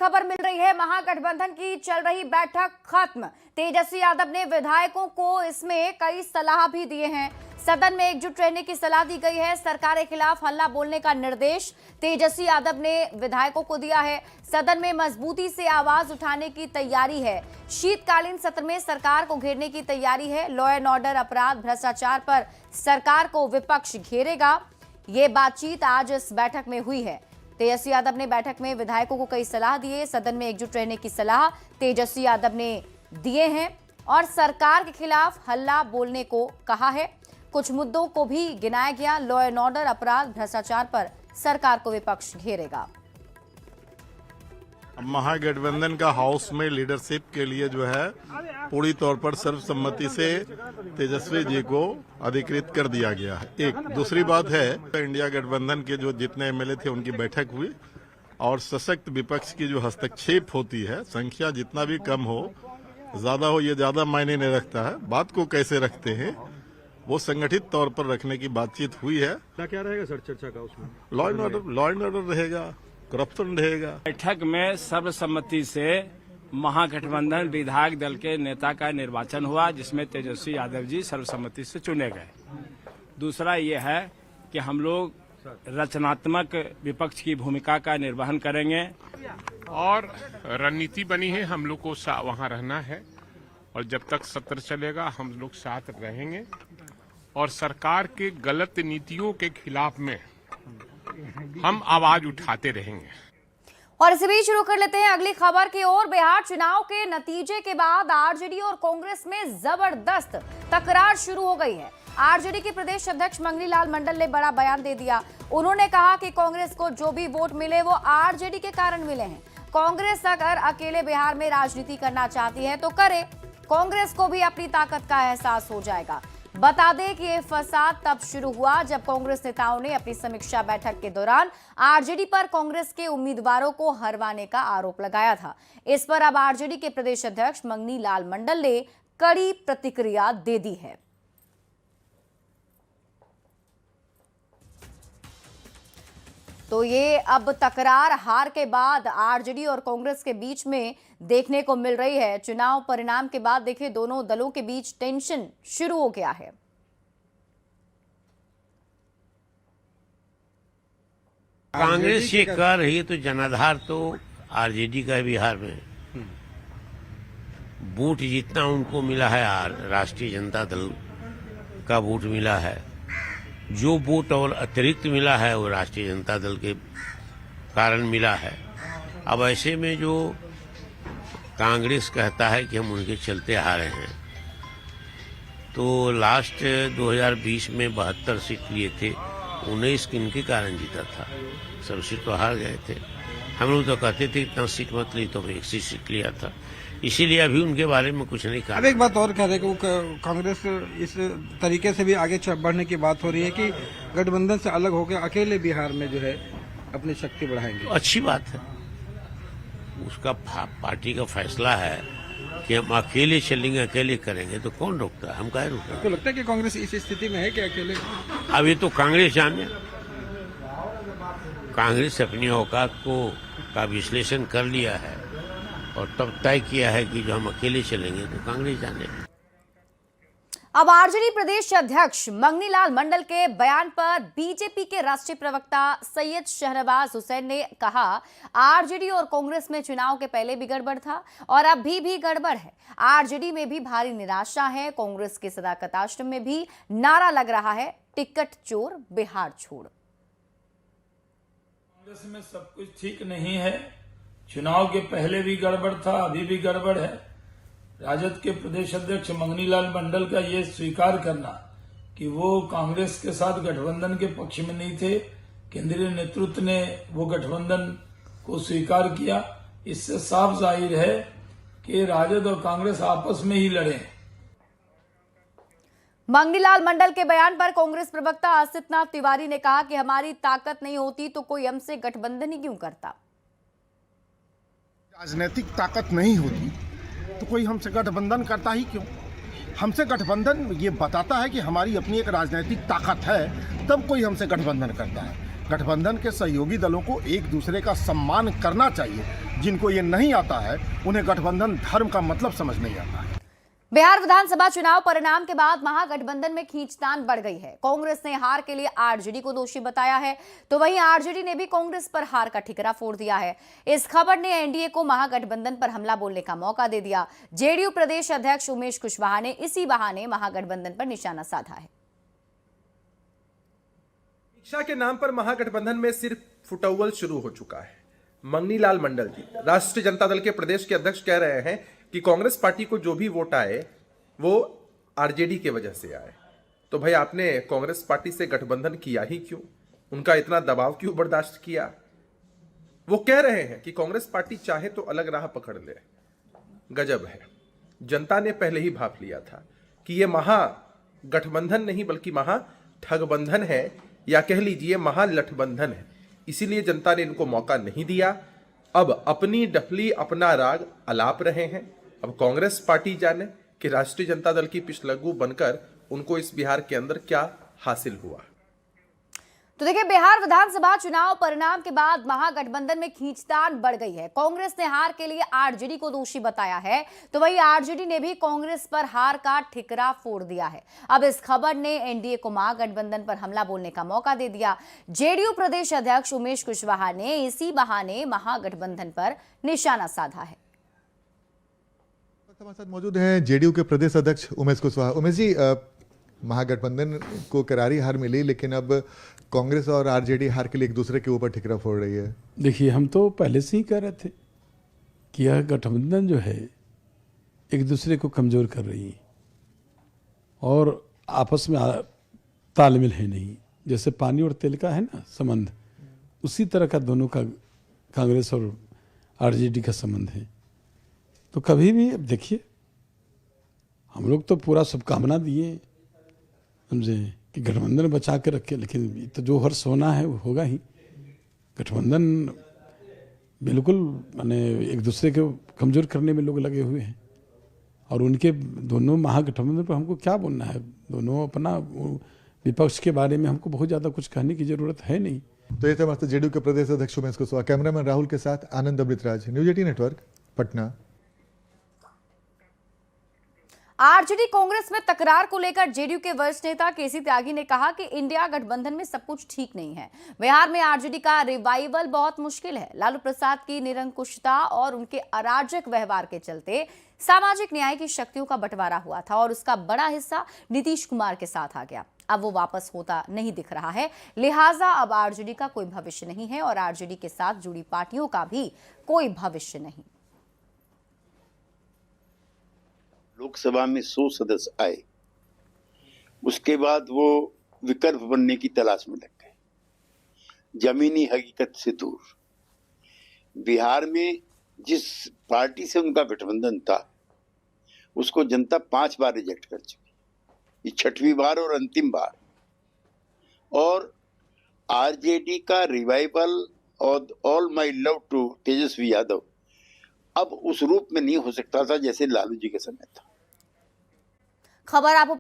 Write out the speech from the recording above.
खबर मिल रही है, महागठबंधन की चल रही बैठक खत्म। तेजस्वी यादव ने विधायकों को इसमें कई सलाह भी दिए हैं। सदन में एकजुट रहने की सलाह दी गई है। सरकार के खिलाफ हल्ला बोलने का निर्देश तेजस्वी यादव ने विधायकों को दिया है। सदन में मजबूती से आवाज उठाने की तैयारी है। शीतकालीन सत्र में सरकार को घेरने की तैयारी है। लॉ एंड ऑर्डर, अपराध, भ्रष्टाचार पर सरकार को विपक्ष घेरेगा। ये बातचीत आज इस बैठक में हुई है। तेजस्वी यादव ने बैठक में विधायकों को कई सलाह दिए। सदन में एकजुट रहने की सलाह तेजस्वी यादव ने दिए हैं और सरकार के खिलाफ हल्ला बोलने को कहा है। कुछ मुद्दों को भी गिनाया गया। लॉ एंड ऑर्डर, अपराध, भ्रष्टाचार पर सरकार को विपक्ष घेरेगा। महागठबंधन का हाउस में लीडरशिप के लिए जो है पूरी तौर पर सर्वसम्मति से तेजस्वी जी को अधिकृत कर दिया गया है। एक दूसरी बात है, इंडिया गठबंधन के जो जितने एमएलए थे उनकी बैठक हुई और सशक्त विपक्ष की जो हस्तक्षेप होती है, संख्या जितना भी कम हो ज्यादा हो, ये ज्यादा मायने नहीं रखता है। बात को कैसे रखते हैं वो संगठित तौर पर रखने की बातचीत हुई है। क्या रहेगा सर चर्चा का उसमें? लॉ एंड ऑर्डर रहेगा, करप्शन रहेगा। बैठक में सर्वसम्मति से महागठबंधन विधायक दल के नेता का निर्वाचन हुआ, जिसमें तेजस्वी यादव जी सर्वसम्मति से चुने गए। दूसरा ये है कि हम लोग रचनात्मक विपक्ष की भूमिका का निर्वहन करेंगे और रणनीति बनी है, हम लोग को वहां रहना है और जब तक सत्र चलेगा हम लोग साथ रहेंगे और सरकार के गलत नीतियों के खिलाफ में हम आवाज उठाते रहेंगे। और इसी बीच शुरू कर लेते हैं अगली खबर की ओर। बिहार चुनाव के नतीजे के बाद आरजेडी और कांग्रेस में जबरदस्त तकरार शुरू हो गई है। आरजेडी के प्रदेश अध्यक्ष मंगनी लाल मंडल ने बड़ा बयान दे दिया। उन्होंने कहा कि कांग्रेस को जो भी वोट मिले वो आरजेडी के कारण मिले हैं। कांग्रेस अगर अकेले बिहार में राजनीति करना चाहती है तो करे। कांग्रेस को भी अपनी ताकत का एहसास हो जाएगा। बता दें कि ये फसाद तब शुरू हुआ जब कांग्रेस नेताओं ने अपनी समीक्षा बैठक के दौरान आरजेडी पर कांग्रेस के उम्मीदवारों को हरवाने का आरोप लगाया था। इस पर अब आरजेडी के प्रदेश अध्यक्ष मंगनी लाल मंडल ने कड़ी प्रतिक्रिया दे दी है। तो ये अब तकरार हार के बाद आरजेडी और कांग्रेस के बीच में देखने को मिल रही है। चुनाव परिणाम के बाद देखिए दोनों दलों के बीच टेंशन शुरू हो गया है। कांग्रेस ये कर रही है तो जनाधार तो आरजेडी का है बिहार में। वोट जितना उनको मिला है राष्ट्रीय जनता दल का वोट मिला है, जो वोट और अतिरिक्त मिला है वो राष्ट्रीय जनता दल के कारण मिला है। अब ऐसे में जो कांग्रेस कहता है कि हम उनके चलते हारे हैं, तो लास्ट 2020 में 72 सीट लिए थे, 19 इनके कारण जीता था, सब सीट तो हार गए थे। हम लोग तो कहते थे इतना सीट मत ली, तो 1 सीट लिया था, इसीलिए अभी उनके बारे में कुछ नहीं कहा। अब एक बात और कह रहे हैं कि कांग्रेस इस तरीके से भी आगे बढ़ने की बात हो रही है कि गठबंधन से अलग होकर अकेले बिहार में जो है अपनी शक्ति बढ़ाएंगे। अच्छी बात है, उसका पार्टी का फैसला है कि हम अकेले चलेंगे, अकेले करेंगे, तो कौन रोकता है? हम काहे रोकता है? तो लगता है कि कांग्रेस इस स्थिति में है कि अकेले? अब ये तो कांग्रेस जाने। कांग्रेस अपनी औकात का विश्लेषण कर लिया है और तब तय किया है कि जो हम अकेले चलेंगे तो कांग्रेस जाने। अब आरजेडी प्रदेश अध्यक्ष मंगनी लाल मंडल के बयान पर बीजेपी के राष्ट्रीय प्रवक्ता सैयद शहनवाज हुसैन ने कहा, आरजेडी और कांग्रेस में चुनाव के पहले भी गड़बड़ था और अब भी गड़बड़ है। आरजेडी में भी भारी निराशा है। कांग्रेस के सदाकत आश्रम में भी नारा लग रहा है, टिकट चोर बिहार छोड़। कांग्रेस में सब कुछ ठीक नहीं है। चुनाव के पहले भी गड़बड़ था, अभी भी गड़बड़ है। राजद के प्रदेश अध्यक्ष मंगनी लाल मंडल का ये स्वीकार करना कि वो कांग्रेस के साथ गठबंधन के पक्ष में नहीं थे, केंद्रीय नेतृत्व ने वो गठबंधन को स्वीकार किया, इससे साफ जाहिर है कि राजद और कांग्रेस आपस में ही लड़े। मंगनी लाल मंडल के बयान पर कांग्रेस प्रवक्ता आसितनाथ तिवारी ने कहा कि हमारी ताकत नहीं होती तो कोई हमसे गठबंधन ही क्यों करता। राजनीतिक ताकत नहीं होती तो कोई हमसे गठबंधन करता ही क्यों? हमसे गठबंधन ये बताता है कि हमारी अपनी एक राजनीतिक ताकत है, तब कोई हमसे गठबंधन करता है। गठबंधन के सहयोगी दलों को एक दूसरे का सम्मान करना चाहिए। जिनको ये नहीं आता है उन्हें गठबंधन धर्म का मतलब समझ नहीं आता है। बिहार विधानसभा चुनाव परिणाम के बाद महागठबंधन में खींचतान बढ़ गई है। कांग्रेस ने हार के लिए आरजेडी को दोषी बताया है, तो वहीं आरजेडी ने भी कांग्रेस पर हार का ठिकरा फोड़ दिया है। इस खबर ने एनडीए को महागठबंधन पर हमला बोलने का मौका दे दिया। जेडीयू प्रदेश अध्यक्ष उमेश कुशवाहा ने इसी बहाने महागठबंधन पर निशाना साधा है। शिक्षा के नाम पर महागठबंधन में सिर्फ फुटअव्वल शुरू हो चुका है। मंगनी लाल मंडल जी, राष्ट्रीय जनता दल के प्रदेश के अध्यक्ष, कह रहे हैं कि कांग्रेस पार्टी को जो भी वोट आए वो आरजेडी के वजह से आए। तो भाई आपने कांग्रेस पार्टी से गठबंधन किया ही क्यों? उनका इतना दबाव क्यों बर्दाश्त किया? वो कह रहे हैं कि कांग्रेस पार्टी चाहे तो अलग राह पकड़ ले। गजब है, जनता ने पहले ही भाप लिया था कि ये महागठबंधन नहीं बल्कि महाठगबंधन है, या कह लीजिए महालठबंधन है। इसीलिए जनता ने इनको मौका नहीं दिया। अब अपनी डफली अपना राग अलाप रहे हैं। अब कांग्रेस पार्टी जाने कि राष्ट्रीय जनता दल की पिछलग्गू बनकर उनको इस बिहार के अंदर क्या हासिल हुआ। तो देखिए, बिहार विधानसभा चुनाव परिणाम के बाद महागठबंधन में खींचतान बढ़ गई है। कांग्रेस ने हार के लिए आरजेडी को दोषी बताया है, तो वहीं आरजेडी ने भी कांग्रेस पर हार का ठिकरा फोड़ दिया है। अब इस खबर ने एनडीए को महागठबंधन पर हमला बोलने का मौका दे दिया। जेडीयू प्रदेश अध्यक्ष उमेश कुशवाहा ने इसी बहाने महागठबंधन पर निशाना साधा है। हमारे साथ मौजूद हैं जेडीयू के प्रदेश अध्यक्ष उमेश कुशवाहा। उमेश जी, महागठबंधन को करारी हार मिली, लेकिन अब कांग्रेस और आरजेडी हार के लिए एक दूसरे के ऊपर ठिकरा फोड़ रही है। देखिए, हम तो पहले से ही कह रहे थे कि यह गठबंधन जो है एक दूसरे को कमजोर कर रही है और आपस में तालमेल है नहीं। जैसे पानी और तेल का है ना संबंध, उसी तरह का दोनों का कांग्रेस और आरजेडी का संबंध है। तो कभी भी अब देखिए, हम लोग तो पूरा शुभकामना दिए, समझे, कि गठबंधन बचा के रखे, लेकिन तो जो हर्ष होना है वो होगा ही। गठबंधन बिल्कुल माने एक दूसरे को कमजोर करने में लोग लगे हुए हैं, और उनके दोनों महागठबंधन पर हमको क्या बोलना है? दोनों अपना विपक्ष के बारे में हमको बहुत ज़्यादा कुछ कहने की जरूरत है नहीं। तो ये थे हमारे जेडीयू के प्रदेश अध्यक्ष उमेश कुशवाहा। कैमरामैन राहुल के साथ Anand Amritraj, news 18 network, Patna. RJD Congress में तकरार को लेकर जेडीयू के वरिष्ठ नेता केसी त्यागी ने कहा कि इंडिया गठबंधन में सब कुछ ठीक नहीं है। बिहार में आरजेडी का रिवाइवल बहुत मुश्किल है। लालू प्रसाद की निरंकुशता और उनके अराजक व्यवहार के चलते सामाजिक न्याय की शक्तियों का बंटवारा हुआ था और उसका बड़ा हिस्सा नीतीश कुमार के साथ आ गया। अब वो वापस होता नहीं दिख रहा है, लिहाजा अब आरजेडी का कोई भविष्य नहीं है और आरजेडी के साथ जुड़ी पार्टियों का भी कोई भविष्य नहीं। लोकसभा में 100 सदस्य आए, उसके बाद वो विकल्प बनने की तलाश में लग गए, जमीनी हकीकत से दूर। बिहार में जिस पार्टी से उनका गठबंधन था उसको जनता 5 बार रिजेक्ट कर चुकी, ये 6वीं बार और अंतिम बार। और आरजेडी का रिवाइवल और all my love to Tejashwi Yadav अब उस रूप में नहीं हो सकता था जैसे लालू जी के समय था। खबर आपको